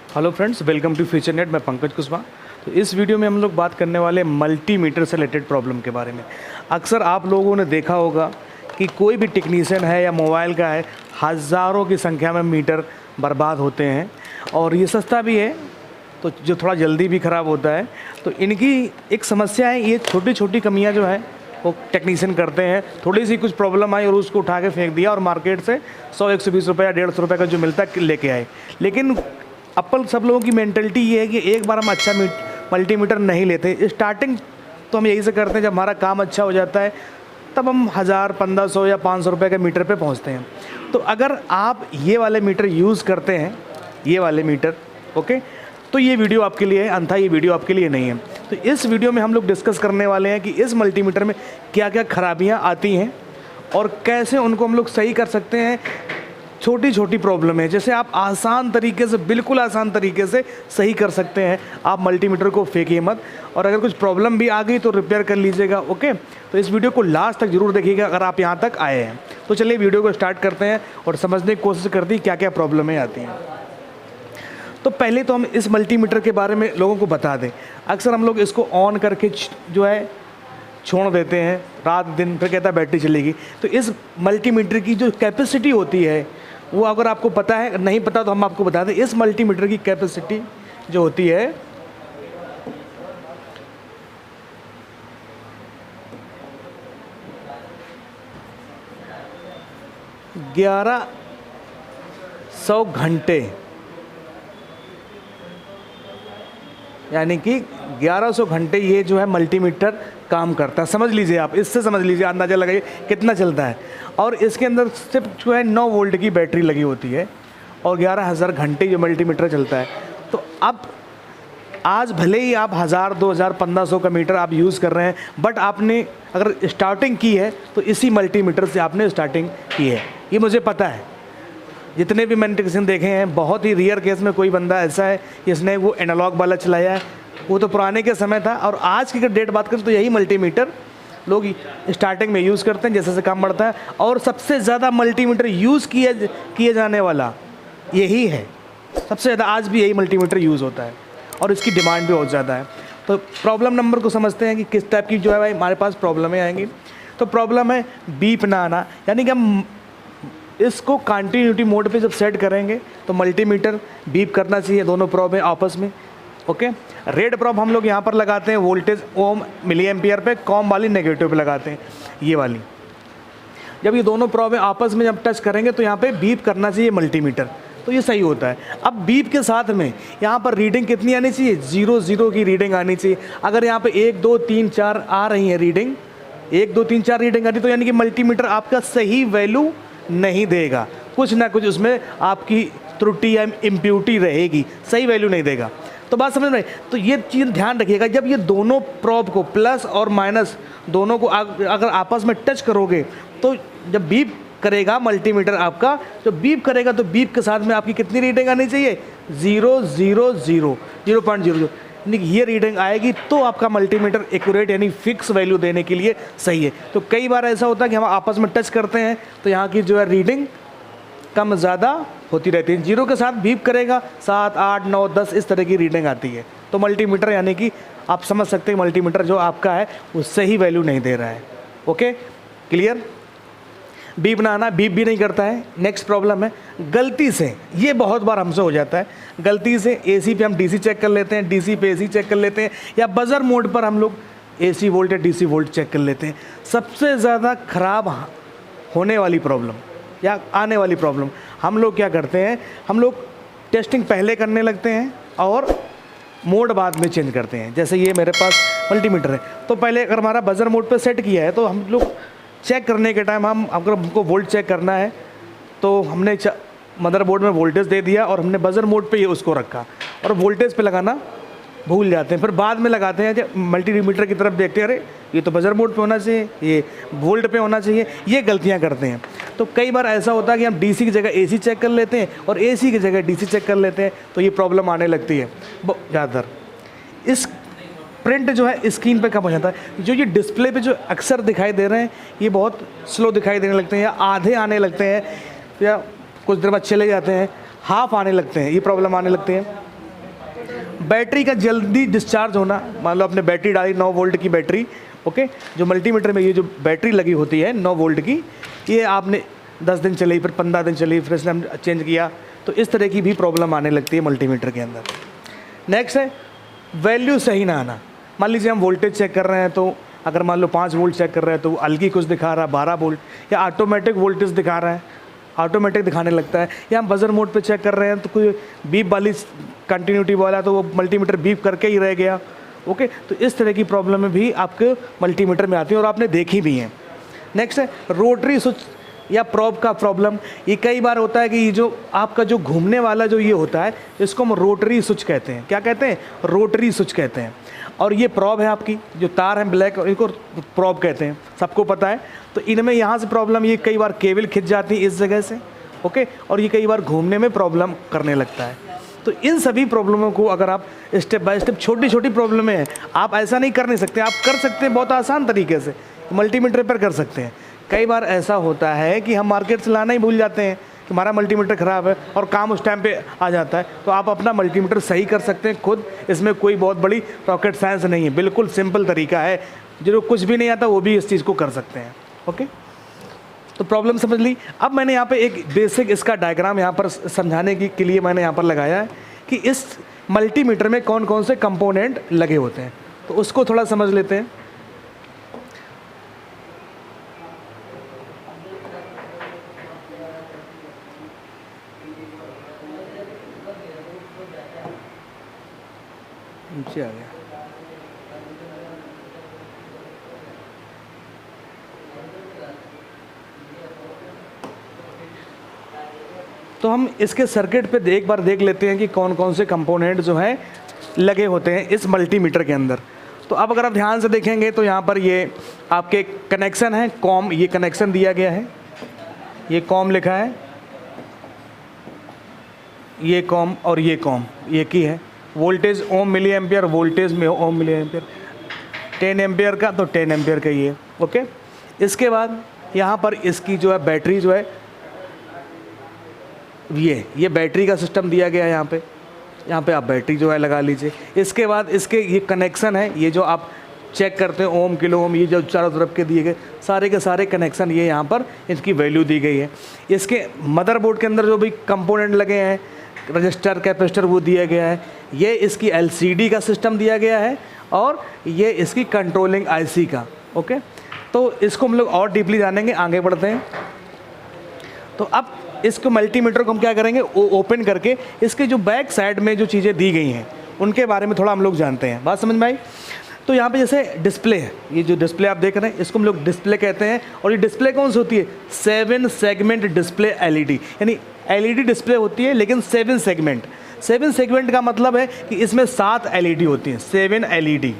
Hello friends, welcome to future net. मैं पंकज कुशवाहा। तो इस वीडियो में हम लोग बात करने वाले मल्टीमीटर से रिलेटेड प्रॉब्लम के बारे में। अक्सर आप लोगों ने देखा होगा कि कोई भी टेक्नीशियन है या मोबाइल का है, हज़ारों की संख्या में मीटर बर्बाद होते हैं और ये सस्ता भी है, तो जो थोड़ा जल्दी भी ख़राब होता है। तो इनकी एक समस्या है, ये छोटी छोटी कमियाँ जो है वो टेक्नीशियन करते हैं। थोड़ी सी कुछ प्रॉब्लम आई और उसको उठा के फेंक दिया और मार्केट से 100-120 रुपये या 150 रुपये का जो मिलता है लेके आए। लेकिन अपन सब लोगों की मेंटलिटी ये है कि एक बार हम अच्छा मल्टीमीटर नहीं लेते। स्टार्टिंग तो हम यही से करते हैं, जब हमारा काम अच्छा हो जाता है तब हम 1000, 1500 या 500 रुपये के मीटर पे पहुंचते हैं। तो अगर आप ये वाले मीटर यूज़ करते हैं, ये वाले मीटर, ओके, तो ये वीडियो आपके लिए है, अन्यथा ये वीडियो आपके लिए नहीं है। तो इस वीडियो में हम लोग डिस्कस करने वाले हैं कि इस मल्टीमीटर में क्या क्या खराबियाँ आती हैं और कैसे उनको हम लोग सही कर सकते हैं। छोटी छोटी प्रॉब्लम है जैसे आप आसान तरीके से, बिल्कुल आसान तरीके से सही कर सकते हैं। आप मल्टीमीटर को फेंकिए मत, और अगर कुछ प्रॉब्लम भी आ गई तो रिपेयर कर लीजिएगा। ओके, तो इस वीडियो को लास्ट तक जरूर देखिएगा अगर आप यहाँ तक आए हैं। तो चलिए वीडियो को स्टार्ट करते हैं और समझने की कोशिश करते हैं क्या क्या प्रॉब्लमें आती हैं। तो पहले तो हम इस मल्टीमीटर के बारे में लोगों को बता दें। अक्सर हम लोग इसको ऑन करके जो है छोड़ देते हैं रात दिन, फिर कहता है बैटरी चलेगी। तो इस मल्टीमीटर की जो कैपेसिटी होती है वो अगर आपको पता है, नहीं पता तो हम आपको बता दें। इस मल्टीमीटर की कैपेसिटी जो होती है 1100 घंटे, यानी कि 1100 घंटे ये जो है मल्टीमीटर काम करता है। समझ लीजिए, आप इससे समझ लीजिए, अंदाज़ा लगाइए कितना चलता है। और इसके अंदर सिर्फ जो है 9 वोल्ट की बैटरी लगी होती है और 11,000 घंटे ये मल्टीमीटर चलता है। तो अब आज भले ही आप 1000, 2000, 1500 का मीटर आप यूज़ कर रहे हैं, बट आपने अगर स्टार्टिंग की है तो इसी मल्टीमीटर से आपने स्टार्टिंग की है, ये मुझे पता है। जितने भी मैंने टेक्नीशियन देखे हैं, बहुत ही रेयर केस में कोई बंदा ऐसा है जिसने वो एनालॉग वाला चलाया है। वो तो पुराने के समय था, और आज की अगर डेट बात करें तो यही मल्टीमीटर लोग स्टार्टिंग में यूज़ करते हैं जैसे जैसे काम बढ़ता है। और सबसे ज़्यादा मल्टीमीटर यूज़ किए जाने वाला यही है, सबसे ज़्यादा आज भी यही मल्टीमीटर यूज़ होता है और इसकी डिमांड भी बहुत ज़्यादा है। तो प्रॉब्लम नंबर को समझते हैं कि किस टाइप की जो है भाई हमारे पास प्रॉब्लमें आएंगी। तो प्रॉब्लम है बीप ना आना, यानी कि हम इसको कंटिन्यूटी मोड पे जब सेट करेंगे तो मल्टीमीटर बीप करना चाहिए, दोनों प्रोब है आपस में। ओके, रेड प्रोब हम लोग यहाँ पर लगाते हैं वोल्टेज ओम मिली एम्पियर पे, कॉम वाली नेगेटिव पे लगाते हैं, ये वाली। जब ये दोनों प्रोब आपस में जब टच करेंगे तो यहाँ पे बीप करना चाहिए मल्टीमीटर, तो ये सही होता है। अब बीप के साथ में यहाँ पर रीडिंग कितनी आनी चाहिए? 0 की रीडिंग आनी चाहिए। अगर यहाँ पे 1 2 3 4 आ रही है रीडिंग, 1 2 3 4 रीडिंग आ रही, तो यानी कि मल्टीमीटर आपका सही वैल्यू नहीं देगा, कुछ ना कुछ उसमें आपकी त्रुटि या इम्प्योरिटी रहेगी, सही वैल्यू नहीं देगा। तो बात समझ में? तो ये चीज़ ध्यान रखिएगा, जब ये दोनों प्रोब को प्लस और माइनस दोनों को अगर आपस में टच करोगे तो जब बीप करेगा मल्टीमीटर आपका, जो बीप करेगा तो बीप के साथ में आपकी कितनी रीडिंग आनी चाहिए? 0.00, यानी कि ये रीडिंग आएगी तो आपका मल्टीमीटर एक्यूरेट यानी फिक्स वैल्यू देने के लिए सही है। तो कई बार ऐसा होता है कि हम आपस में टच करते हैं तो यहाँ की जो है रीडिंग कम ज़्यादा होती रहती है। 0 के साथ बीप करेगा 7 8 9 10 इस तरह की रीडिंग आती है। तो मल्टीमीटर यानी कि आप समझ सकते हैं मल्टीमीटर जो आपका है वो सही वैल्यू नहीं दे रहा है। Okay, clear? बीप ना आना, बीप भी नहीं करता है। नेक्स्ट प्रॉब्लम है गलती से, ये बहुत बार हमसे हो जाता है, गलती से एसी पे हम डीसी चेक कर लेते हैं, डीसी पे एसी चेक कर लेते हैं, या बजर मोड पर हम लोग एसी वोल्ट या डीसी वोल्ट चेक कर लेते हैं। सबसे ज़्यादा ख़राब होने वाली प्रॉब्लम या आने वाली प्रॉब्लम, हम लोग क्या करते हैं, हम लोग टेस्टिंग पहले करने लगते हैं और मोड बाद में चेंज करते हैं। जैसे ये मेरे पास मल्टीमीटर है, तो पहले अगर हमारा बजर मोड पे सेट किया है तो हम लोग चेक करने के टाइम अगर हमको वोल्ट चेक करना है तो हमने मदरबोर्ड में वोल्टेज दे दिया और हमने बजर मोड पे ये उसको रखा और वोल्टेज पे लगाना भूल जाते हैं, फिर बाद में लगाते हैं। जब मल्टीमीटर की तरफ देखते हैं, अरे ये तो बजर मोड पे होना चाहिए, ये वोल्ट पे होना चाहिए, ये गलतियां करते हैं। तो कई बार ऐसा होता है कि हम डीसी की जगह एसी चेक कर लेते हैं और एसी की जगह डीसी चेक कर लेते हैं, तो ये प्रॉब्लम आने लगती है ज़्यादातर। इस प्रिंट जो है स्क्रीन पे कम हो जाता है, जो ये डिस्प्ले पे जो अक्सर दिखाई दे रहे हैं ये बहुत स्लो दिखाई देने लगते हैं, या आधे आने लगते हैं, या कुछ देर बाद चले जाते हैं, हाफ आने लगते हैं, ये प्रॉब्लम आने लगते हैं। बैटरी का जल्दी डिस्चार्ज होना, मान लो आपने बैटरी डाली 9 वोल्ट की बैटरी, ओके, जो मल्टीमीटर में ये जो बैटरी लगी होती है 9 वोल्ट की, ये आपने 10 दिन चली, फिर 15 दिन चली, फिर इसने हम चेंज किया, तो इस तरह की भी प्रॉब्लम आने लगती है मल्टीमीटर के अंदर। नेक्स्ट है वैल्यू सही ना आना। मान लीजिए हम वोल्टेज चेक कर रहे हैं, तो अगर मान लो 5 वोल्ट चेक कर रहे हैं तो अलगी कुछ दिखा रहा है 12 वोल्ट, या ऑटोमेटिक वोल्टेज दिखा रहा है, ऑटोमेटिक दिखाने लगता है, या हम बजर मोड पे चेक कर रहे हैं तो कोई बीप वाली कंटिन्यूटी वाला, तो वो मल्टीमीटर बीप करके ही रह गया, ओके। तो इस तरह की प्रॉब्लम भी आपके मल्टीमीटर में आती है और आपने देखी भी हैं। नेक्स्ट है रोटरी स्विच या प्रॉब का प्रॉब्लम। ये कई बार होता है कि ये जो आपका जो घूमने वाला जो ये होता है, इसको हम रोटरी स्विच कहते हैं। क्या कहते हैं? रोटरी स्विच कहते हैं। और ये प्रॉब है, आपकी जो तार है ब्लैक, इनको प्रॉब कहते हैं, सबको पता है। तो इनमें यहाँ से प्रॉब्लम, ये कई बार केबल खिंच जाती है इस जगह से, ओके, और ये कई बार घूमने में प्रॉब्लम करने लगता है। तो इन सभी प्रॉब्लमों को अगर आप स्टेप बाय स्टेप, छोटी छोटी प्रॉब्लम है, आप ऐसा नहीं कर नहीं सकते, आप कर सकते हैं बहुत आसान तरीके से, मल्टीमीटर पर कर सकते हैं। कई बार ऐसा होता है कि हम मार्केट से लाना ही भूल जाते हैं कि हमारा मल्टीमीटर ख़राब है और काम उस टाइम पे आ जाता है, तो आप अपना मल्टीमीटर सही कर सकते हैं खुद। इसमें कोई बहुत बड़ी रॉकेट साइंस नहीं है, बिल्कुल सिंपल तरीका है, जो कुछ भी नहीं आता वो भी इस चीज़ को कर सकते हैं, ओके। तो प्रॉब्लम समझ ली। अब मैंने यहाँ पे एक बेसिक इसका डायग्राम यहाँ पर समझाने के लिए मैंने यहाँ पर लगाया है कि इस मल्टीमीटर में कौन कौन से कंपोनेंट लगे होते हैं, तो उसको थोड़ा समझ लेते हैं। नीचे आ गया। तो हम इसके सर्किट पे एक बार देख लेते हैं कि कौन कौन से कंपोनेंट जो हैं लगे होते हैं इस मल्टीमीटर के अंदर। तो अब अगर आप ध्यान से देखेंगे तो यहाँ पर ये आपके कनेक्शन है, कॉम, ये कनेक्शन दिया गया है, ये कॉम लिखा है, ये कॉम और ये कॉम, ये की है। वोल्टेज ओम मिली एम्पियर, वोल्टेज में ओम मिली एम्पियर, 10 एम्पियर का तो 10 एम्पियर का ये, ओके। इसके बाद यहाँ पर इसकी जो है बैटरी जो है, ये बैटरी का सिस्टम दिया गया है यहाँ पे आप बैटरी जो है लगा लीजिए। इसके बाद इसके ये कनेक्शन है, ये जो आप चेक करते हैं ओम, किलो ओम, ये जो चारों तरफ के दिए गए सारे के सारे कनेक्शन, ये यहाँ पर इसकी वैल्यू दी गई है। इसके मदरबोर्ड के अंदर जो भी कंपोनेंट लगे हैं, रजिस्टर, कैपेसिटर, वो दिया गया है। ये इसकी LCD का सिस्टम दिया गया है और ये इसकी कंट्रोलिंग IC का, ओके। तो इसको हम लोग और डीपली जानेंगे, आगे बढ़ते हैं। तो अब इसको मल्टीमीटर को हम क्या करेंगे, ओपन करके इसके जो बैक साइड में जो चीज़ें दी गई हैं उनके बारे में थोड़ा हम लोग जानते हैं। बात समझ में आई? तो यहाँ पे जैसे डिस्प्ले है, ये जो डिस्प्ले आप देख रहे हैं इसको हम लोग डिस्प्ले कहते हैं। और ये डिस्प्ले कौन सी होती है? 7 सेगमेंट डिस्प्ले LED, यानी LED डिस्प्ले होती है लेकिन 7 सेगमेंट। 7 सेगमेंट का मतलब है कि इसमें 7 LED होती हैं, 7 LED,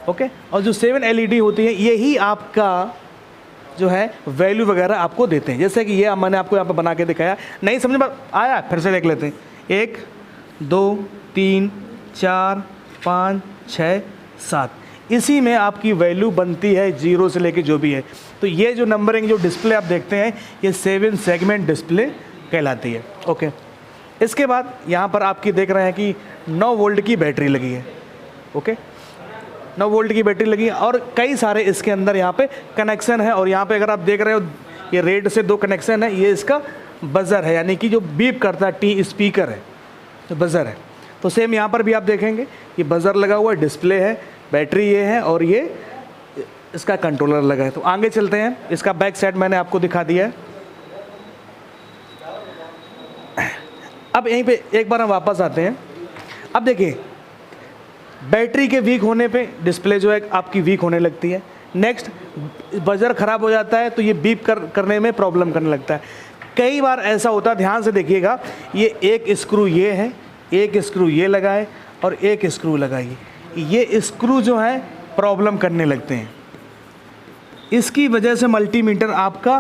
ओके। और जो 7 LED होती है यही आपका जो है वैल्यू वगैरह आपको देते हैं। जैसे कि ये मैंने आपको यहाँ पर बना के दिखाया, नहीं समझ में आया? फिर से देख लेते हैं। 1 2 3 4 5 6 7, इसी में आपकी वैल्यू बनती है 0 से लेके जो भी है। तो ये जो नंबरिंग जो डिस्प्ले आप देखते हैं ये 7 सेगमेंट डिस्प्ले कहलाती है, ओके। इसके बाद यहाँ पर आपकी देख रहे हैं कि 9 वोल्ट की बैटरी लगी है, ओके। 9 वोल्ट की बैटरी लगी है और कई सारे इसके अंदर यहाँ पे कनेक्शन है। और यहाँ पे अगर आप देख रहे हो ये रेड से 2 कनेक्शन है, ये इसका बज़र है, यानी कि जो बीप करता है, टी स्पीकर है, जो बज़र है। तो सेम यहाँ पर भी आप देखेंगे ये बज़र लगा हुआ है, डिस्प्ले है, बैटरी ये है और ये इसका कंट्रोलर लगा है। तो आगे चलते हैं, इसका बैक साइड मैंने आपको दिखा दिया है। अब यहीं पे एक बार हम वापस आते हैं। अब देखिए बैटरी के वीक होने पे डिस्प्ले जो है आपकी वीक होने लगती है। नेक्स्ट बजर ख़राब हो जाता है तो ये बीप करने में प्रॉब्लम करने लगता है। कई बार ऐसा होता है, ध्यान से देखिएगा, ये एक स्क्रू ये है, एक स्क्रू ये लगाए और एक स्क्रू लगाइए, ये स्क्रू जो है प्रॉब्लम करने लगते हैं। इसकी वजह से मल्टीमीटर आपका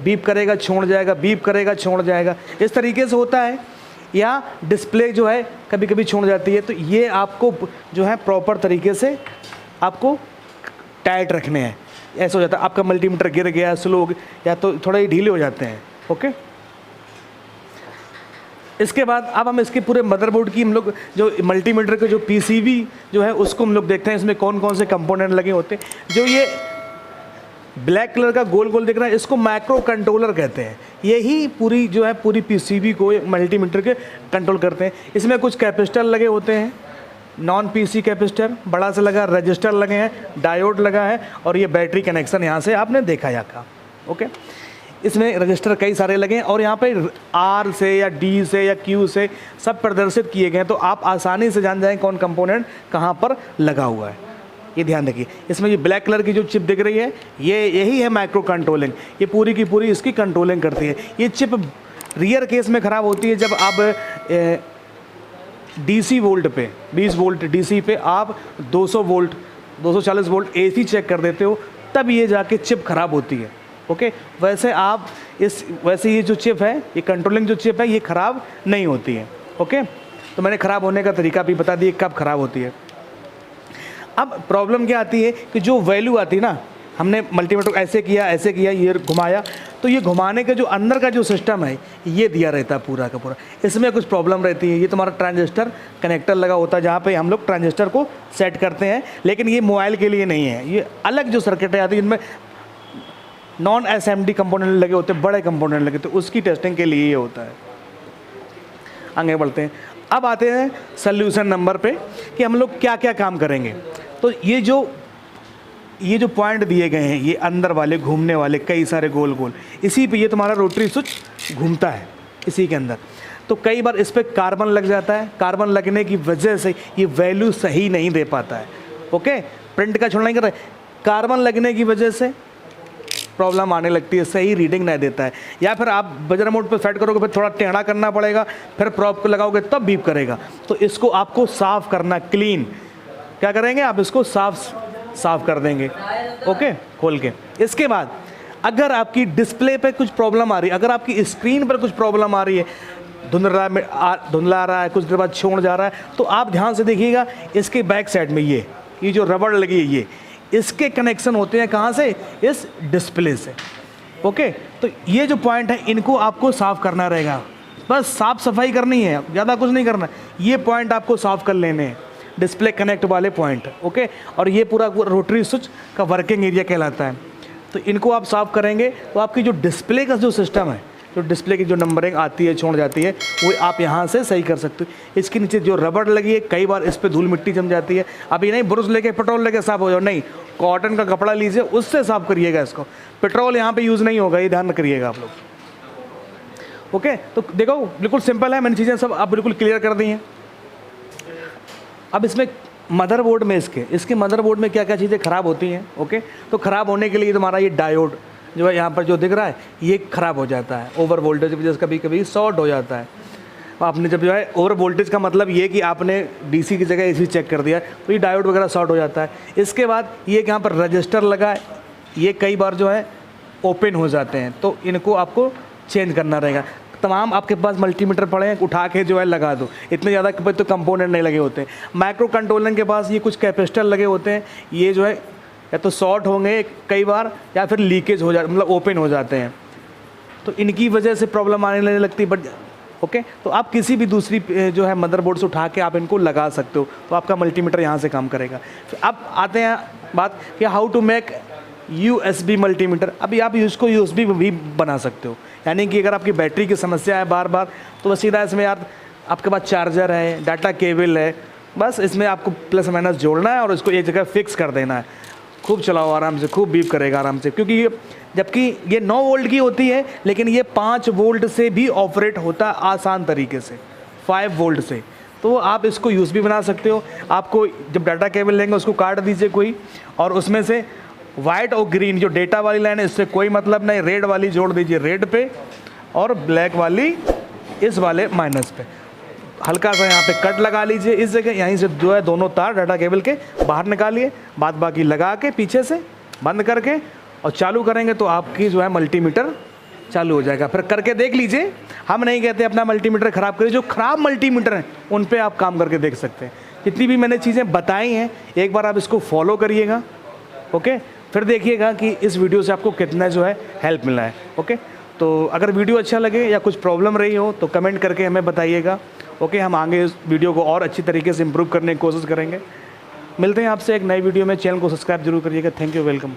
बीप करेगा, छोड़ जाएगा, बीप करेगा, छोड़ जाएगा, इस तरीके से होता है। या डिस्प्ले जो है कभी कभी छोड़ जाती है। तो ये आपको जो है प्रॉपर तरीके से आपको टाइट रखने हैं। ऐसा हो जाता है आपका मल्टीमीटर गिर गया, स्लो हो गया, या तो थोड़ा ही ढीले हो जाते हैं, ओके। इसके बाद अब हम इसके पूरे मदरबोर्ड की हम लोग जो मल्टीमीटर के जो पीसीबी जो है उसको हम लोग देखते हैं इसमें कौन कौन से कंपोनेंट लगे होते हैं। जो ये ब्लैक कलर का गोल गोल दिख रहा है इसको माइक्रो कंट्रोलर कहते हैं। यही पूरी जो है पूरी पीसीबी को मल्टीमीटर के कंट्रोल करते हैं। इसमें कुछ कैपेसिटर लगे होते हैं, नॉन पीसी कैपेसिटर बड़ा सा लगा, रजिस्टर लगे हैं, डायोड लगा है और ये बैटरी कनेक्शन यहाँ से आपने देखा यहाँ का। ओके, इसमें रजिस्टर कई सारे लगे हैं और यहाँ पे आर से या डी से या क्यू से सब प्रदर्शित किए गए हैं, तो आप आसानी से जान जाएं कौन कंपोनेंट कहाँ पर लगा हुआ है। ये ध्यान रखिए। इसमें ये ब्लैक कलर की जो चिप दिख रही है यही है माइक्रो कंट्रोलिंग। ये पूरी की पूरी इसकी कंट्रोलिंग करती है। ये चिप रियर केस में ख़राब होती है जब आप डीसी वोल्ट पे 20 वोल्ट डीसी पे आप 200 वोल्ट 240 वोल्ट एसी चेक कर देते हो, तब ये जाके चिप ख़राब होती है। ओके, वैसे ये जो चिप है, ये कंट्रोलिंग जो चिप है, ये ख़राब नहीं होती है। ओके, तो मैंने ख़राब होने का तरीका भी बता दिया कब ख़राब होती है। अब प्रॉब्लम क्या आती है कि जो वैल्यू आती है ना, हमने मल्टीमीटर ऐसे किया ये घुमाया, तो ये घुमाने के जो अंदर का जो सिस्टम है ये दिया रहता है पूरा का पूरा। इसमें कुछ प्रॉब्लम रहती है। ये तुम्हारा ट्रांजिस्टर कनेक्टर लगा होता है जहाँ पे हम लोग ट्रांजिस्टर को सेट करते हैं, लेकिन ये मोबाइल के लिए नहीं है। ये अलग जो सर्किट आती है इनमें नॉन एसएमडी कंपोनेंट लगे होते हैं, बड़े कंपोनेंट लगे, तो उसकी टेस्टिंग के लिए ये होता है। आगे बढ़ते हैं। अब आते हैं सल्यूशन नंबर पे कि हम लोग क्या क्या काम करेंगे। तो ये जो पॉइंट दिए गए हैं, ये अंदर वाले घूमने वाले कई सारे गोल गोल, इसी पे ये तुम्हारा रोटरी स्विच घूमता है इसी के अंदर। तो कई बार इस पर कार्बन लग जाता है, कार्बन लगने की वजह से ये वैल्यू सही नहीं दे पाता है। ओके, प्रिंट का छोड़ना नहीं कर रहे, कार्बन लगने की वजह से प्रॉब्लम आने लगती है, सही रीडिंग नहीं देता है। या फिर आप बजर मोड पे सेट करोगे, फिर थोड़ा टेढ़ा करना पड़ेगा, फिर प्रॉप को लगाओगे तब बीप करेगा। तो इसको आपको साफ़ करना, क्लीन क्या करेंगे आप, इसको साफ कर देंगे। ओके, खोल के। इसके बाद अगर आपकी डिस्प्ले पे कुछ प्रॉब्लम आ रही है, अगर आपकी स्क्रीन पर कुछ प्रॉब्लम आ रही है, धुंधला आ रहा है, कुछ देर बाद छोड़ जा रहा है, तो आप ध्यान से देखिएगा इसके बैक साइड में ये जो रबड़ लगी है इसके कनेक्शन होते हैं कहाँ से, इस डिस्प्ले से। ओके, तो ये जो पॉइंट है इनको आपको साफ़ करना रहेगा, बस साफ़ सफाई करनी है, ज़्यादा कुछ नहीं करना। ये पॉइंट आपको साफ़ कर लेने हैं, डिस्प्ले कनेक्ट वाले पॉइंट। ओके, और ये पूरा रोटरी स्विच का वर्किंग एरिया कहलाता है। तो इनको आप साफ़ करेंगे तो आपकी जो डिस्प्ले का जो सिस्टम है, जो डिस्प्ले की जो नंबरिंग आती है छोड़ जाती है, वो आप यहाँ से सही कर सकते हो। इसके नीचे जो रबड़ लगी है, कई बार इस पर धूल मिट्टी जम जाती है। अभी नहीं ब्रश लेके पेट्रोल लेके साफ़ हो जाओ, नहीं, कॉटन का कपड़ा लीजिए, उससे साफ़ करिएगा इसको। पेट्रोल यहाँ पे यूज़ नहीं होगा, ये ध्यान करिएगा आप लोग। ओके, तो देखो बिल्कुल सिंपल है, मैंने चीज़ें सब आप बिल्कुल क्लियर कर दी हैं। अब इसमें मदरबोर्ड में इसके मदरबोर्ड में क्या क्या चीज़ें ख़राब होती हैं। ओके, तो ख़राब होने के लिए तुम्हारा ये डायोड जो है यहाँ पर जो दिख रहा है ये ख़राब हो जाता है, ओवर वोल्टेज की वजह से कभी कभी शॉर्ट हो जाता है। आपने जब जो है ओवर वोल्टेज का मतलब ये कि आपने डीसी की जगह एसी चेक कर दिया, तो ये डायोड वगैरह शॉर्ट हो जाता है। इसके बाद ये यहाँ पर रजिस्टर लगा है, ये कई बार जो है ओपन हो जाते हैं, तो इनको आपको चेंज करना रहेगा। तमाम आपके पास मल्टीमीटर पड़े हैं, उठा के जो है लगा दो, इतने ज़्यादा तो कंपोनेंट नहीं लगे होते हैं। माइक्रो कंट्रोलर के पास ये कुछ कैपेसिटर लगे होते हैं, ये जो है या तो शॉर्ट होंगे कई बार या फिर लीकेज हो जाते, मतलब ओपन हो जाते हैं, तो इनकी वजह से प्रॉब्लम आने लगती है। बट ओके, तो आप किसी भी दूसरी जो है मदरबोर्ड से उठा के आप इनको लगा सकते हो, तो आपका मल्टीमीटर यहाँ से काम करेगा। अब आते हैं बात कि how to make USB multimeter. अभी आप इसको USB भी बना सकते हो, यानी कि अगर आपकी बैटरी की समस्या है बार बार, तो बस सीधा इसमें यार आपके पास चार्जर है, डाटा केबल है, बस इसमें आपको प्लस माइनस जोड़ना है और इसको एक जगह फिक्स कर देना है। खूब चलाओ आराम से, खूब बीप करेगा आराम से, क्योंकि ये जबकि ये 9 वोल्ट की होती है, लेकिन ये 5 वोल्ट से भी ऑपरेट होता है आसान तरीके से, 5 वोल्ट से। तो आप इसको USB बना सकते हो। आपको जब डाटा केबल लेंगे उसको काट दीजिए कोई, और उसमें से वाइट और ग्रीन जो डेटा वाली लाइन है इससे कोई मतलब नहीं, रेड वाली जोड़ दीजिए रेड पे और ब्लैक वाली इस वाले माइनस पे। हल्का सा यहाँ पे कट लगा लीजिए इस जगह, यहीं से जो है दोनों तार डाटा केबल के बाहर निकालिए, बाद बाकी लगा के पीछे से बंद करके और चालू करेंगे तो आपकी जो है मल्टीमीटर चालू हो जाएगा। फिर करके देख लीजिए, हम नहीं कहते अपना मल्टीमीटर ख़राब करिए, जो ख़राब मल्टीमीटर हैं उन पे आप काम करके देख सकते हैं। जितनी भी मैंने चीज़ें बताई हैं एक बार आप इसको फॉलो करिएगा। ओके, फिर देखिएगा कि इस वीडियो से आपको कितना जो है हेल्प मिला है। ओके, तो अगर वीडियो अच्छा लगे या कुछ प्रॉब्लम रही हो तो कमेंट करके हमें बताइएगा। ओके, हम आगे इस वीडियो को और अच्छी तरीके से इम्प्रूव करने की कोशिश करेंगे। मिलते हैं आपसे एक नई वीडियो में। चैनल को सब्सक्राइब जरूर करिएगा। Thank you, welcome.